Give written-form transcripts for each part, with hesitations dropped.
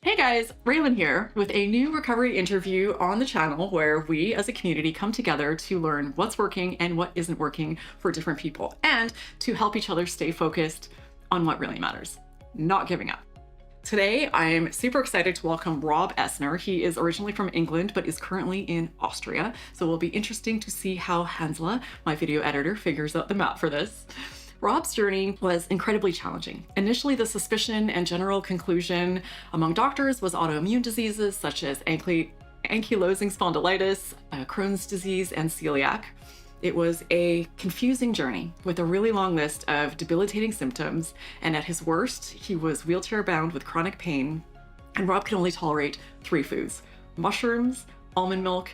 Hey guys, Raelan here with a new recovery interview on the channel where we as a community come together to learn what's working and what isn't working for different people and to help each other stay focused on what really matters, not giving up. Today, I'm super excited to welcome Rob Essner. He is originally from England, but is currently in Austria. So it'll be interesting to see how Hansla, my video editor, figures out the map for this. Rob's journey was incredibly challenging. Initially, the suspicion and general conclusion among doctors was autoimmune diseases such as ankylosing spondylitis, Crohn's disease, and celiac. It was a confusing journey with a really long list of debilitating symptoms, and at his worst, he was wheelchair-bound with chronic pain, and Rob could only tolerate 3 foods: mushrooms, almond milk,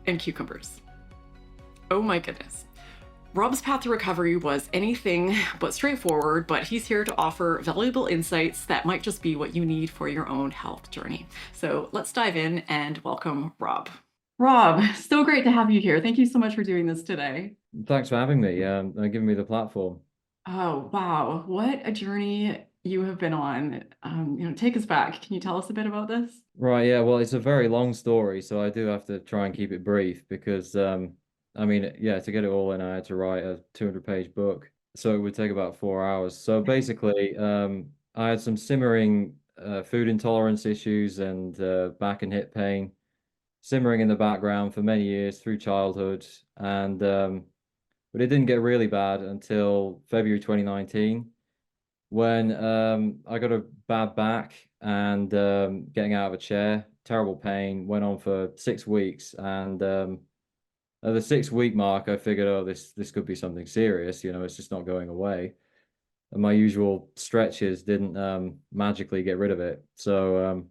and cucumbers. Oh my goodness. Rob's path to recovery was anything but straightforward, but he's here to offer valuable insights that might just be what you need for your own health journey. So let's dive in and welcome Rob. Rob, so great to have you here. Thank you so much for doing this today. Thanks for having me and giving me the platform. Oh, wow. What a journey you have been on. Take us back. Can you tell us a bit about this? Right, yeah, well, it's a very long story, so I do have to try and keep it brief because, yeah, to get it all in, I had to write a 200-page book, so it would take about 4 hours. So basically, I had some simmering food intolerance issues and back and hip pain simmering in the background for many years through childhood, and but it didn't get really bad until February 2019 when I got a bad back and getting out of a chair, terrible pain, went on for 6 weeks. And at the 6 week mark, I figured, oh, this could be something serious. It's just not going away. And my usual stretches didn't magically get rid of it. So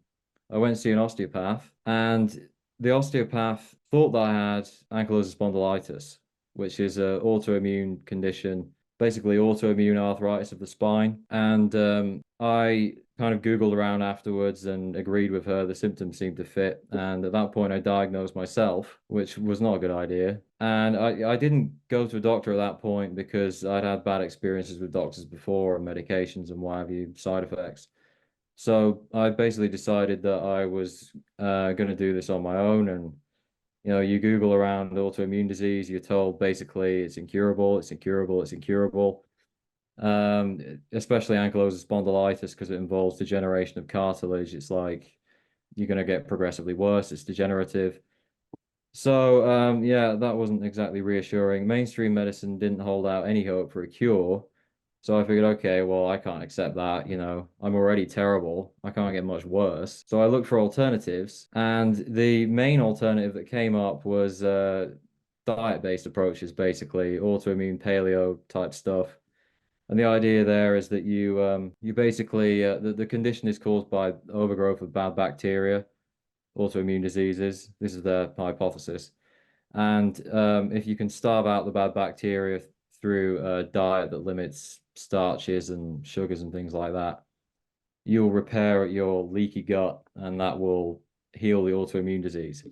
I went to see an osteopath, and the osteopath thought that I had ankylosing spondylitis, which is an autoimmune condition, basically autoimmune arthritis of the spine. And I kind of Googled around afterwards and agreed with her. The symptoms seemed to fit. And at that point, I diagnosed myself, which was not a good idea. And I didn't go to a doctor at that point because I'd had bad experiences with doctors before and medications and what have you, side effects. So I basically decided that I was going to do this on my own. And you Google around autoimmune disease, you're told basically it's incurable, it's incurable, it's incurable. Especially ankylosing spondylitis because it involves degeneration of cartilage. It's like you're going to get progressively worse. It's degenerative. So yeah, that wasn't exactly reassuring. Mainstream medicine didn't hold out any hope for a cure. So I figured, okay, well, I can't accept that. I'm already terrible. I can't get much worse. So I looked for alternatives, and the main alternative that came up was diet-based approaches, basically autoimmune paleo type stuff. And the idea there is that you basically the condition is caused by overgrowth of bad bacteria, autoimmune diseases. This is their hypothesis. And if you can starve out the bad bacteria through a diet that limits starches and sugars and things like that, you'll repair your leaky gut, and that will heal the autoimmune disease,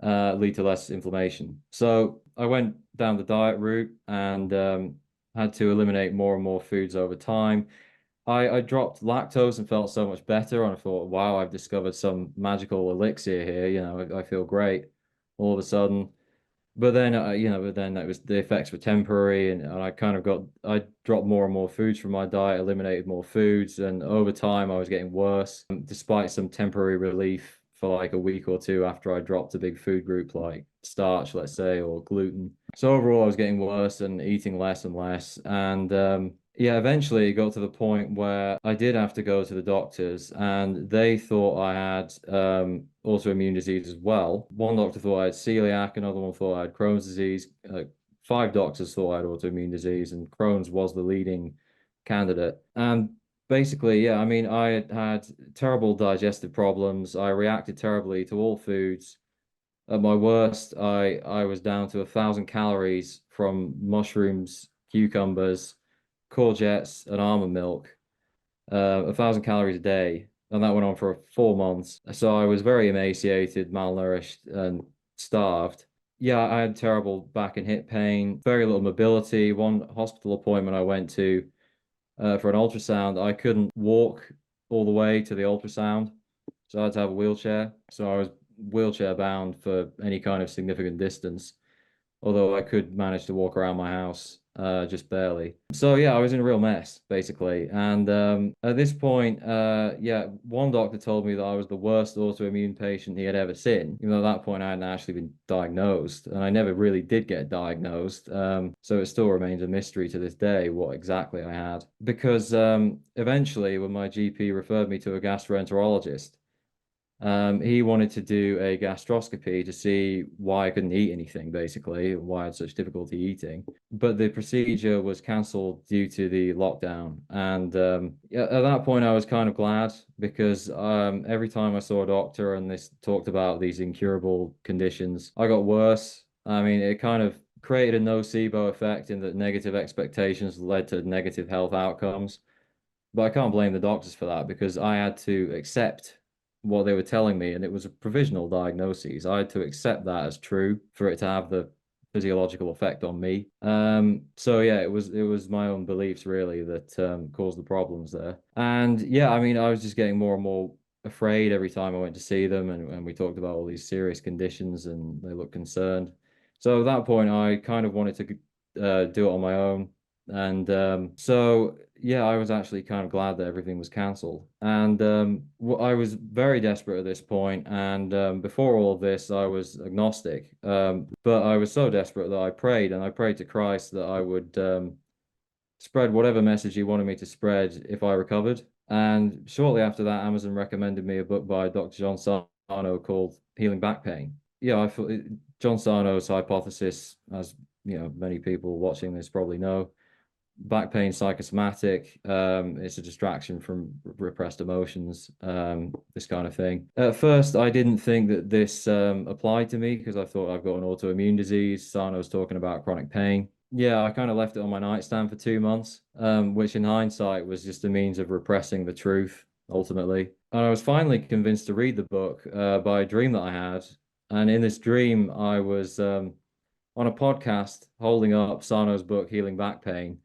lead to less inflammation. So I went down the diet route and had to eliminate more and more foods over time. I dropped lactose and felt so much better, and I thought, wow, I've discovered some magical elixir here. I feel great all of a sudden. But then, it was the effects were temporary, and I dropped more and more foods from my diet, eliminated more foods, and over time I was getting worse, despite some temporary relief for like a week or two after I dropped a big food group like starch, let's say, or gluten. So overall, I was getting worse and eating less and less, and yeah, eventually it got to the point where I did have to go to the doctors, and they thought I had autoimmune disease as well. One doctor thought I had celiac, another one thought I had Crohn's disease. 5 doctors thought I had autoimmune disease, and Crohn's was the leading candidate. And basically, yeah, I mean, I had terrible digestive problems. I reacted terribly to all foods. At my worst, I was down to 1,000 calories from mushrooms, cucumbers, courgettes, and almond milk, 1,000 calories a day, and that went on for 4 months. So I was very emaciated, malnourished, and starved. Yeah, I had terrible back and hip pain, very little mobility. One hospital appointment I went to for an ultrasound, I couldn't walk all the way to the ultrasound. So I had to have a wheelchair. So I was wheelchair bound for any kind of significant distance, although I could manage to walk around my house just barely. So yeah, I was in a real mess basically. And at this point, yeah, one doctor told me that I was the worst autoimmune patient he had ever seen. Even though at that point I hadn't actually been diagnosed, and I never really did get diagnosed. So it still remains a mystery to this day what exactly I had. Because eventually, when my GP referred me to a gastroenterologist, he wanted to do a gastroscopy to see why I couldn't eat anything, basically, why I had such difficulty eating. But the procedure was cancelled due to the lockdown. And yeah, at that point, I was kind of glad because every time I saw a doctor and they talked about these incurable conditions, I got worse. I mean, it kind of created a nocebo effect in that negative expectations led to negative health outcomes. But I can't blame the doctors for that because I had to accept what they were telling me, and it was a provisional diagnosis. I had to accept that as true for it to have the physiological effect on me. So yeah, it was my own beliefs really that caused the problems there. And yeah, I mean, I was just getting more and more afraid every time I went to see them, and we talked about all these serious conditions, and they looked concerned. So at that point, I kind of wanted to do it on my own. And so, yeah, I was actually kind of glad that everything was cancelled. And I was very desperate at this point. And before all of this, I was agnostic. But I was so desperate that I prayed, and I prayed to Christ that I would spread whatever message he wanted me to spread if I recovered. And shortly after that, Amazon recommended me a book by Dr. John Sarno called Healing Back Pain. Yeah, I thought John Sarno's hypothesis, as many people watching this probably know, back pain psychosomatic. It's a distraction from repressed emotions, this kind of thing. At first, I didn't think that this applied to me because I thought I've got an autoimmune disease. Sarno was talking about chronic pain. Yeah, I kind of left it on my nightstand for 2 months, which in hindsight was just a means of repressing the truth, ultimately. And I was finally convinced to read the book by a dream that I had. And in this dream, I was on a podcast holding up Sarno's book, Healing Back Pain,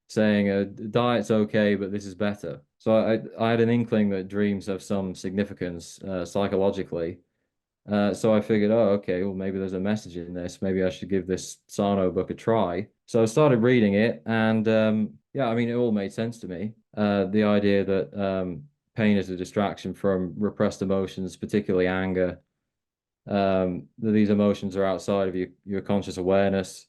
saying diet's okay, but this is better. So I had an inkling that dreams have some significance psychologically. So I figured, oh, okay, well, maybe there's a message in this. Maybe I should give this Sarno book a try. So I started reading it, and yeah, I mean, it all made sense to me. The idea that pain is a distraction from repressed emotions, particularly anger, that these emotions are outside of your conscious awareness,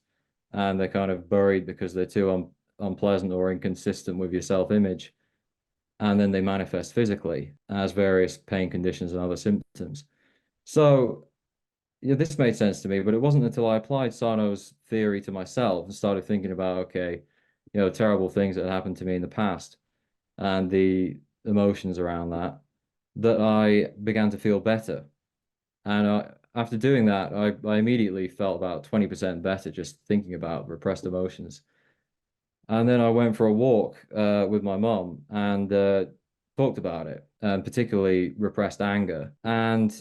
and they're kind of buried because they're too unpleasant or inconsistent with your self-image. And then they manifest physically as various pain conditions and other symptoms. So yeah, this made sense to me, but it wasn't until I applied Sarno's theory to myself and started thinking about, okay, terrible things that had happened to me in the past and the emotions around that, that I began to feel better. And after doing that, I immediately felt about 20% better just thinking about repressed emotions. And then I went for a walk with my mom and talked about it, particularly repressed anger. And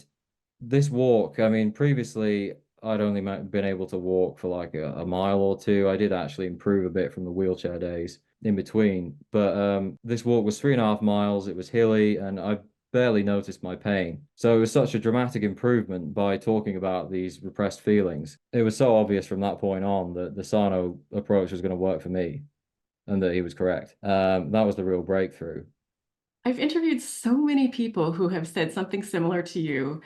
this walk, I mean, previously I'd only been able to walk for like a mile or two. I did actually improve a bit from the wheelchair days in between. But this walk was 3.5 miles. It was hilly, and I barely noticed my pain. So it was such a dramatic improvement by talking about these repressed feelings. It was so obvious from that point on that the Sarno approach was going to work for me and that he was correct. That was the real breakthrough. I've interviewed so many people who have said something similar to you.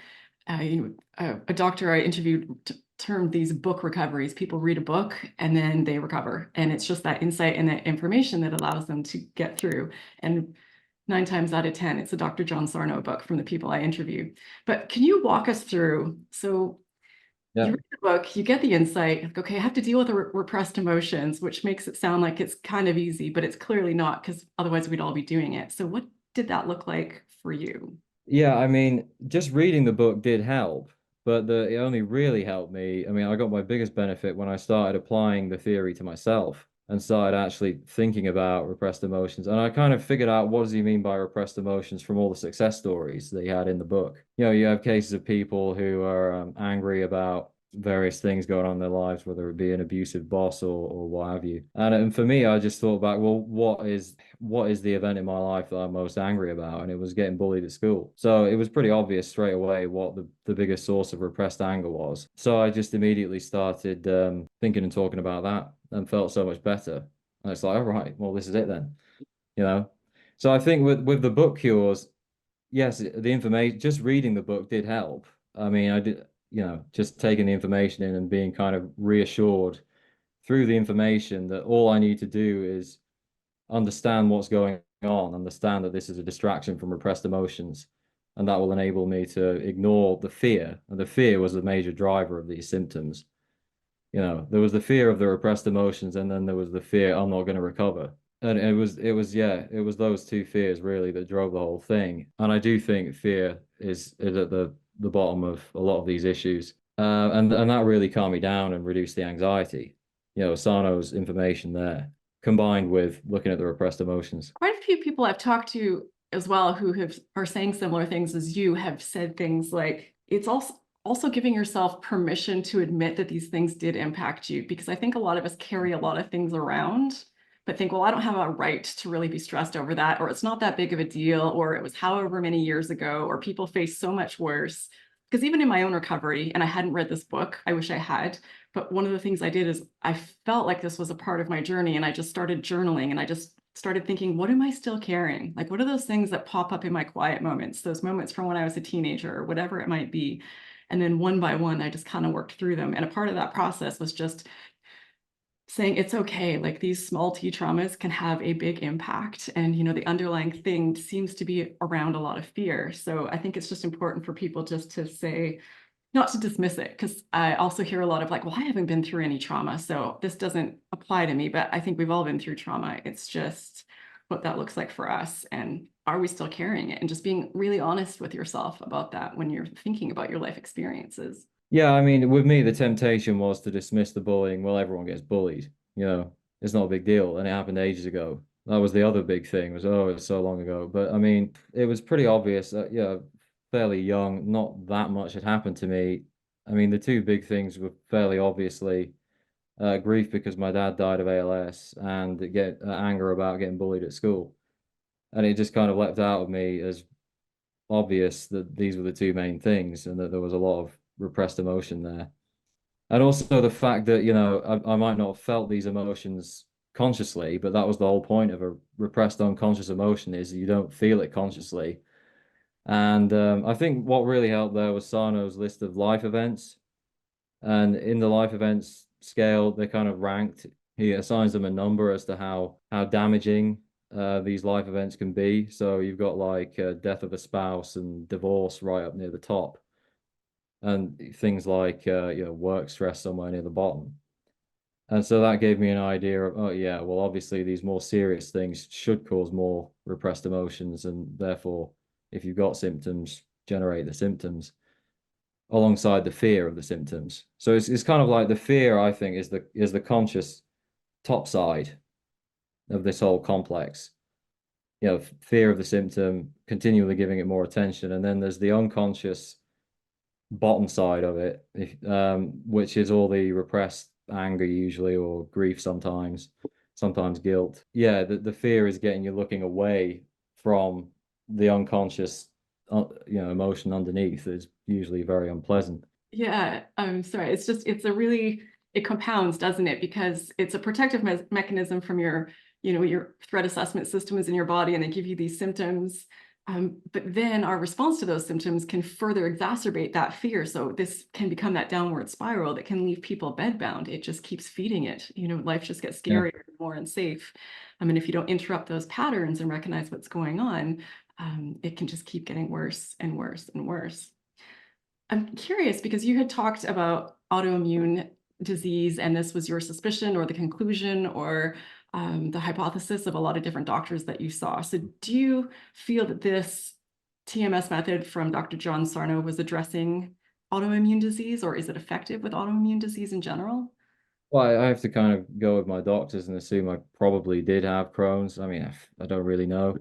A doctor I interviewed termed these book recoveries. People read a book and then they recover. And it's just that insight and that information that allows them to get through. And 9 times out of 10, it's a Dr. John Sarno book from the people I interviewed. But can you walk us through? So you Yeah. read the book, you get the insight, like, okay, I have to deal with the repressed emotions, which makes it sound like it's kind of easy, but it's clearly not, because otherwise we'd all be doing it. So what did that look like for you? Yeah, I mean, just reading the book did help, but it only really helped me. I mean, I got my biggest benefit when I started applying the theory to myself and started actually thinking about repressed emotions. And I kind of figured out what does he mean by repressed emotions from all the success stories that he had in the book. You have cases of people who are angry about various things going on in their lives, whether it be an abusive boss or what have you. And for me, I just thought back, well, what is the event in my life that I'm most angry about? And it was getting bullied at school. So it was pretty obvious straight away what the biggest source of repressed anger was. So I just immediately started thinking and talking about that and felt so much better. And it's like, all right, well, this is it then, you know. So I think with the book cures, yes, the information, just reading the book did help. I mean, I did, just taking the information in and being kind of reassured through the information that all I need to do is understand what's going on, understand that this is a distraction from repressed emotions, and that will enable me to ignore the fear. And the fear was the major driver of these symptoms. There was the fear of the repressed emotions, and then there was the fear I'm not going to recover. And it was those two fears really that drove the whole thing. And I do think fear is at the bottom of a lot of these issues. And that really calmed me down and reduced the anxiety. Sarno's information there, combined with looking at the repressed emotions. Quite a few people I've talked to as well who are saying similar things as you have said things like it's also giving yourself permission to admit that these things did impact you, because I think a lot of us carry a lot of things around but think, well, I don't have a right to really be stressed over that, or it's not that big of a deal, or it was however many years ago, or people face so much worse. Because even in my own recovery, and I hadn't read this book, I wish I had, but one of the things I did is I felt like this was a part of my journey, and I just started journaling, and I just started thinking, what am I still carrying? Like, what are those things that pop up in my quiet moments, those moments from when I was a teenager or whatever it might be? And then one by one, I just kind of worked through them. And a part of that process was just saying it's okay, like these small T traumas can have a big impact. And, the underlying thing seems to be around a lot of fear. So I think it's just important for people just to say, not to dismiss it, because I also hear a lot of like, well, I haven't been through any trauma, so this doesn't apply to me. But I think we've all been through trauma. It's just what that looks like for us. And are we still carrying it? And just being really honest with yourself about that when you're thinking about your life experiences. Yeah, I mean, with me, the temptation was to dismiss the bullying. Well, everyone gets bullied, it's not a big deal. And it happened ages ago. That was the other big thing was, oh, it's so long ago. But I mean, it was pretty obvious that, fairly young, not that much had happened to me. I mean, the two big things were fairly obviously grief because my dad died of ALS and get anger about getting bullied at school. And it just kind of leapt out of me as obvious that these were the two main things and that there was a lot of repressed emotion there. And also the fact that, I might not have felt these emotions consciously, but that was the whole point of a repressed unconscious emotion is you don't feel it consciously. And I think what really helped there was Sarno's list of life events. And in the life events scale, they're kind of ranked. He assigns them a number as to how damaging these life events can be. So you've got like death of a spouse and divorce right up near the top, and things like work stress somewhere near the bottom. And so that gave me an idea of, oh yeah, well obviously these more serious things should cause more repressed emotions, and therefore if you've got symptoms, generate the symptoms alongside the fear of the symptoms. So it's kind of like the fear, I think, is the conscious top side of this whole complex. Fear of the symptom, continually giving it more attention, and then there's the unconscious bottom side of it, which is all the repressed anger usually, or grief sometimes guilt. Yeah, the fear is getting you looking away from the unconscious, emotion underneath is usually very unpleasant. Yeah, I'm sorry. It compounds, doesn't it? Because it's a protective mechanism from your threat assessment system is in your body and they give you these symptoms. But then our response to those symptoms can further exacerbate that fear. So this can become that downward spiral that can leave people bedbound. It just keeps feeding it. Life just gets Yeah. scarier and more unsafe. I mean, if you don't interrupt those patterns and recognize what's going on, it can just keep getting worse and worse and worse. I'm curious because you had talked about autoimmune disease, and this was your suspicion or the conclusion or the hypothesis of a lot of different doctors that you saw. So do you feel that this TMS method from Dr. John Sarno was addressing autoimmune disease, or is it effective with autoimmune disease in general? Well, I have to kind of go with my doctors and assume I probably did have Crohn's. I mean, I don't really know.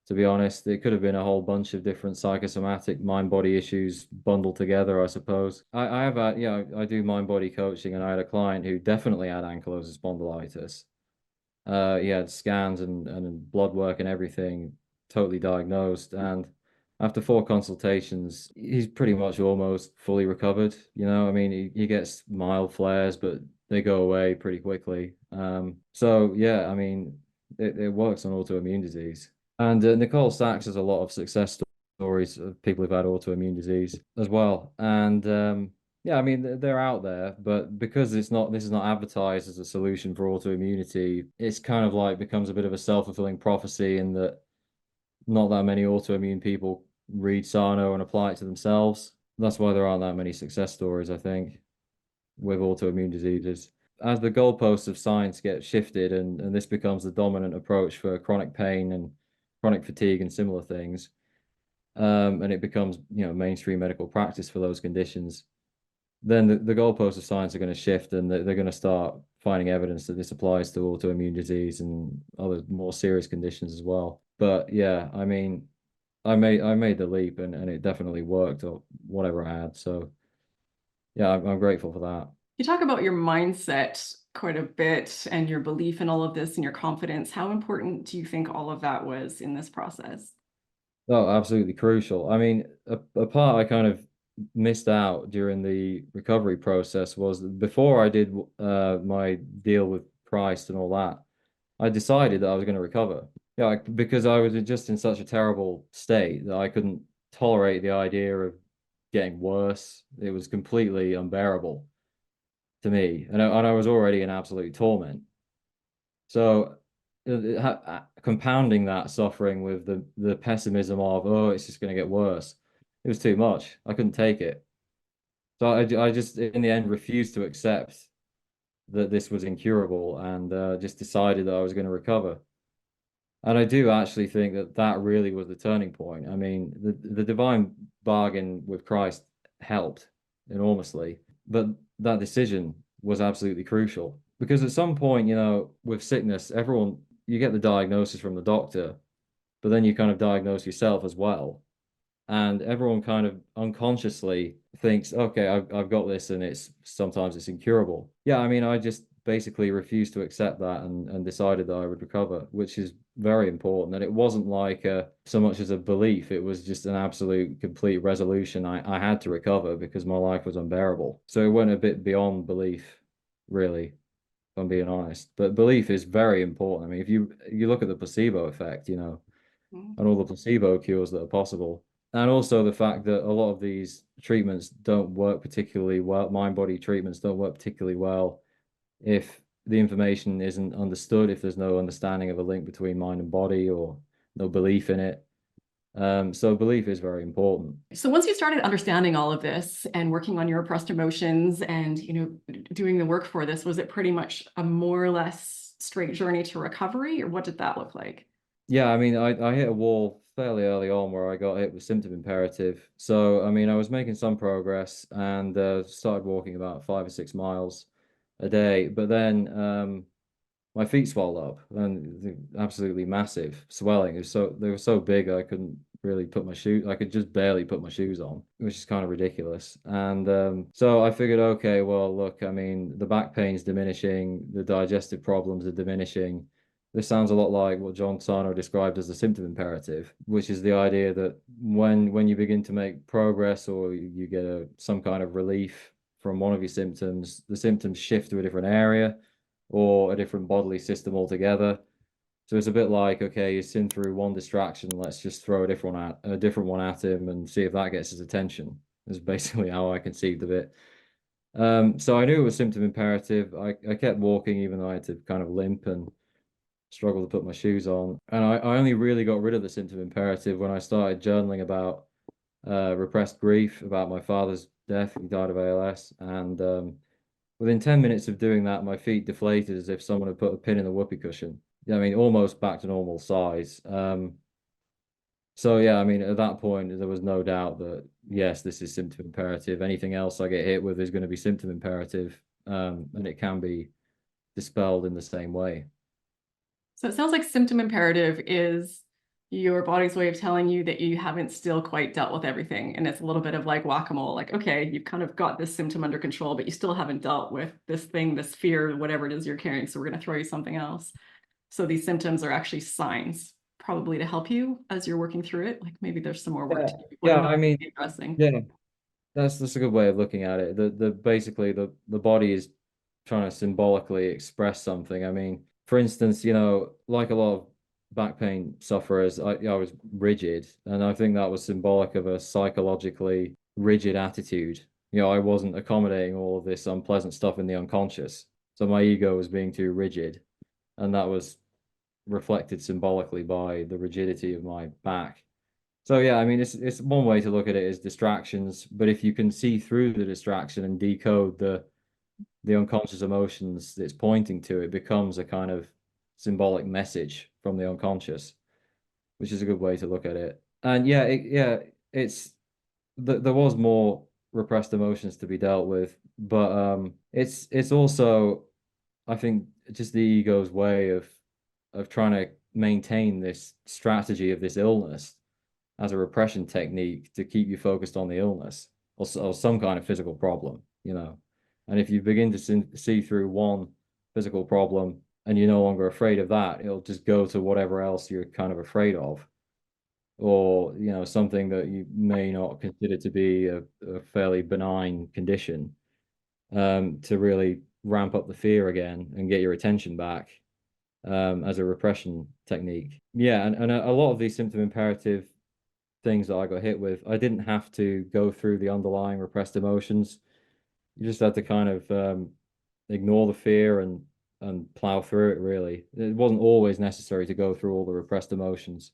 to be honest. It could have been a whole bunch of different psychosomatic mind-body issues bundled together, I suppose. I have had, yeah, I do mind-body coaching, and I had a client who definitely had ankylosing spondylitis. He had scans and blood work and everything totally diagnosed. And after 4 consultations, he's pretty much almost fully recovered. I mean, he gets mild flares, but they go away pretty quickly. So yeah, I mean, it works on autoimmune disease. And Nicole Sachs has a lot of success stories of people who've had autoimmune disease as well. And yeah, I mean, they're out there, but because this is not advertised as a solution for autoimmunity, it's kind of like becomes a bit of a self-fulfilling prophecy in that not that many autoimmune people read Sarno and apply it to themselves. That's why there aren't that many success stories, I think, with autoimmune diseases. As the goalposts of science get shifted and this becomes the dominant approach for chronic pain and chronic fatigue and similar things, and it becomes, mainstream medical practice for those conditions, then the goalposts of science are going to shift, and they're going to start finding evidence that this applies to autoimmune disease and other more serious conditions as well. But yeah, I mean, I made the leap, and it definitely worked, or whatever I had. So yeah, I'm grateful for that. You talk about your mindset quite a bit and your belief in all of this and your confidence. How important do you think all of that was in this process? Oh, absolutely crucial. I mean, a part I kind of missed out during the recovery process was that before I did my deal with Christ and all that, I decided that I was going to recover. Yeah, because I was just in such a terrible state that I couldn't tolerate the idea of getting worse. It was completely unbearable to me, and I was already in absolute torment. So, compounding that suffering with the pessimism of, oh, it's just going to get worse, it was too much. I couldn't take it. So I just, in the end, refused to accept that this was incurable, and just decided that I was going to recover. And I do actually think that that really was the turning point. I mean, the divine bargain with Christ helped enormously, but that decision was absolutely crucial because at some point, with sickness, you get the diagnosis from the doctor, but then you kind of diagnose yourself as well, and everyone kind of unconsciously thinks, okay, I've got this, and sometimes it's incurable. Yeah, I mean, I just basically refused to accept that, and decided that I would recover, which is very important. And it wasn't like so much as a belief, it was just an absolute complete resolution. I had to recover because my life was unbearable. So it went a bit beyond belief, really, if I'm being honest. But belief is very important. I mean, if you look at the placebo effect, and all the placebo cures that are possible. And also the fact that a lot of these treatments don't work particularly well, mind-body treatments don't work particularly well if the information isn't understood, if there's no understanding of a link between mind and body, or no belief in it. So belief is very important. So once you started understanding all of this and working on your repressed emotions and, doing the work for this, was it pretty much a more or less straight journey to recovery, or what did that look like? Yeah, I mean, I hit a wall fairly early on where I got hit with symptom imperative. So, I mean, I was making some progress, and started walking about 5 or 6 miles a day. But then my feet swelled up, and absolutely massive swelling. They were so big I couldn't really put my shoe. I could just barely put my shoes on, which is kind of ridiculous. And so I figured, okay, well, look, I mean, the back pain's diminishing, the digestive problems are diminishing. This sounds a lot like what John Sarno described as the symptom imperative, which is the idea that when you begin to make progress, or you get some kind of relief from one of your symptoms, the symptoms shift to a different area or a different bodily system altogether. So it's a bit like, okay, he's seen through one distraction, let's just throw a different one at him and see if that gets his attention. Is basically how I conceived of it. So I knew it was symptom imperative. I kept walking even though I had to kind of limp and struggle to put my shoes on. And I only really got rid of the symptom imperative when I started journaling about repressed grief, about my father's death. He died of ALS. And within 10 minutes of doing that, my feet deflated as if someone had put a pin in the whoopee cushion. Yeah, I mean, almost back to normal size. So yeah, I mean, at that point, there was no doubt that yes, this is symptom imperative. Anything else I get hit with is going to be symptom imperative, and it can be dispelled in the same way. So it sounds like symptom imperative is, your body's way of telling you that you haven't still quite dealt with everything. And it's a little bit of like whack-a-mole, like, okay, you've kind of got this symptom under control, but you still haven't dealt with this thing, this fear, whatever it is you're carrying. So we're going to throw you something else. So these symptoms are actually signs, probably to help you as you're working through it. Like maybe there's some more work Yeah, to do before yeah. you I mean, keep addressing. yeah, that's a good way of looking at it. The basically the body is trying to symbolically express something. I mean, for instance, like a lot of back pain sufferers, I was rigid, and I think that was symbolic of a psychologically rigid attitude. I wasn't accommodating all of this unpleasant stuff in the unconscious, so my ego was being too rigid, and that was reflected symbolically by the rigidity of my back. So yeah, I mean, it's one way to look at it is distractions, but if you can see through the distraction and decode the unconscious emotions it's pointing to, it becomes a kind of symbolic message from the unconscious, which is a good way to look at it. And it's there was more repressed emotions to be dealt with, but it's also, I think, just the ego's way of trying to maintain this strategy of this illness as a repression technique to keep you focused on the illness or some kind of physical problem. And if you begin to see through one physical problem and you're no longer afraid of that, it'll just go to whatever else you're kind of afraid of, or something that you may not consider to be a fairly benign condition, to really ramp up the fear again and get your attention back, as a repression technique. Yeah, and a lot of these symptom imperative things that I got hit with, I didn't have to go through the underlying repressed emotions. You just had to kind of ignore the fear and plow through it, really. It wasn't always necessary to go through all the repressed emotions.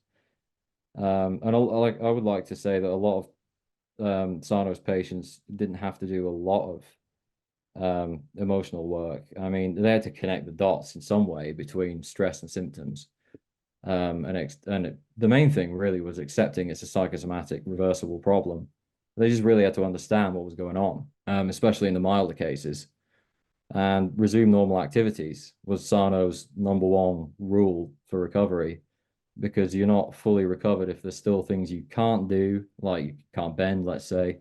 And I would like to say that a lot of Sarno's patients didn't have to do a lot of emotional work. I mean, they had to connect the dots in some way between stress and symptoms. The main thing really was accepting it's a psychosomatic reversible problem. They just really had to understand what was going on, especially in the milder cases. And resume normal activities was Sarno's number one rule for recovery, because you're not fully recovered if there's still things you can't do, like you can't bend, let's say,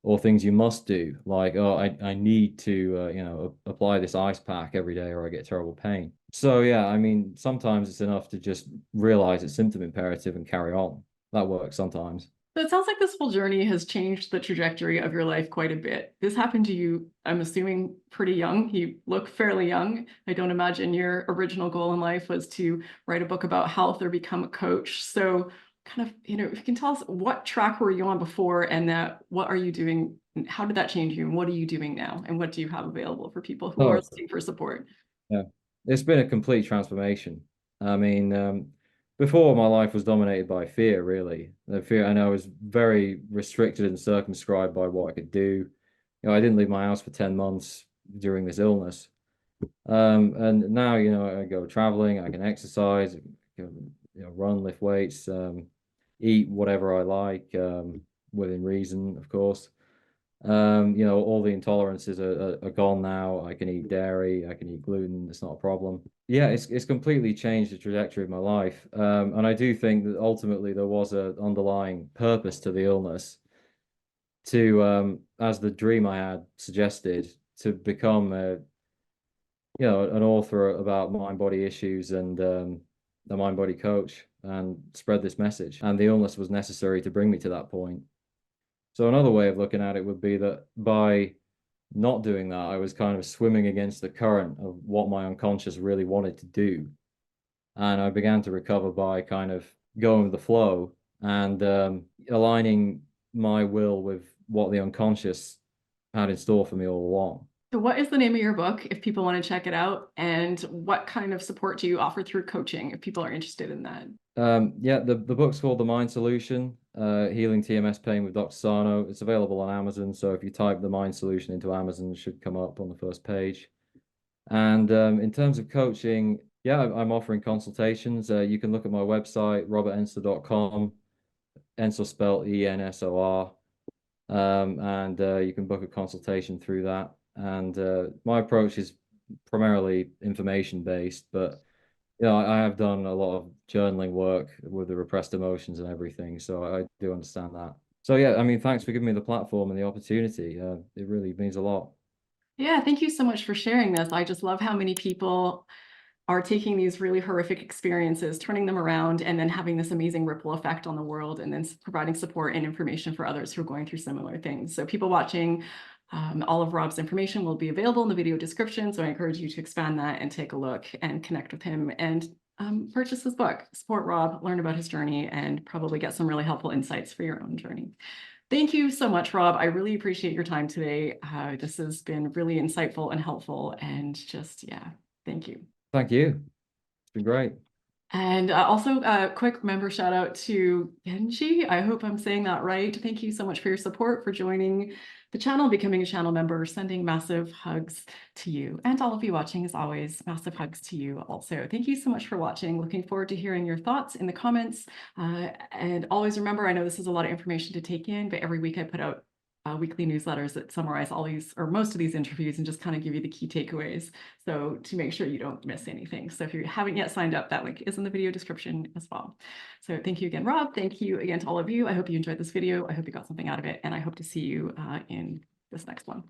or things you must do, like, oh, I need to, apply this ice pack every day or I get terrible pain. So, yeah, I mean, sometimes it's enough to just realize it's symptom imperative and carry on. That works sometimes. So it sounds like this whole journey has changed the trajectory of your life quite a bit. This happened to you, I'm assuming, pretty young. You look fairly young. I don't imagine your original goal in life was to write a book about health or become a coach. So kind of, if you can tell us, what track were you on before, and that what are you doing? How did that change you? And what are you doing now? And what do you have available for people who are Oh, looking for support? yeah. It's been a complete transformation. I mean, before my life was dominated by fear, really. The fear, and I was very restricted and circumscribed by what I could do. I didn't leave my house for 10 months during this illness. And now, I go traveling, I can exercise, run, lift weights, eat whatever I like, within reason, of course. All the intolerances are gone now. I can eat dairy, I can eat gluten, it's not a problem. Yeah, it's completely changed the trajectory of my life. And I do think that ultimately there was an underlying purpose to the illness, to, as the dream I had suggested, to become an author about mind-body issues and a mind-body coach, and spread this message. And the illness was necessary to bring me to that point. So another way of looking at it would be that by not doing that, I was kind of swimming against the current of what my unconscious really wanted to do. And I began to recover by kind of going with the flow and aligning my will with what the unconscious had in store for me all along. So what is the name of your book if people want to check it out? And what kind of support do you offer through coaching if people are interested in that? Yeah, the book's called The Mind Solution, Healing TMS Pain with Dr. Sarno. It's available on Amazon. So if you type The Mind Solution into Amazon, it should come up on the first page. And in terms of coaching, yeah, I'm offering consultations. You can look at my website, robertensor.com, Ensor spelled Ensor. And you can book a consultation through that. And my approach is primarily information based, but Yeah, I have done a lot of journaling work with the repressed emotions and everything, so I do understand that. So yeah, I mean, thanks for giving me the platform and the opportunity. It really means a lot. Yeah, thank you so much for sharing this. I just love how many people are taking these really horrific experiences, turning them around, and then having this amazing ripple effect on the world, and then providing support and information for others who are going through similar things. So people watching, all of Rob's information will be available in the video description. So I encourage you to expand that and take a look and connect with him and purchase his book, support Rob, learn about his journey, and probably get some really helpful insights for your own journey. Thank you so much, Rob. I really appreciate your time today. This has been really insightful and helpful, and just, yeah, thank you. Thank you. It's been great. And also a quick member shout out to Genji. I hope I'm saying that right. Thank you so much for your support, for joining the channel, becoming a channel member, sending massive hugs to you. And all of you watching, as always, massive hugs to you also. Thank you so much for watching. Looking forward to hearing your thoughts in the comments. And always remember, I know this is a lot of information to take in, but every week I put out weekly newsletters that summarize all these or most of these interviews and just kind of give you the key takeaways. So to make sure you don't miss anything. So if you haven't yet signed up, that link is in the video description as well. So thank you again, Rob. Thank you again to all of you. I hope you enjoyed this video. I hope you got something out of it, and I hope to see you in this next one.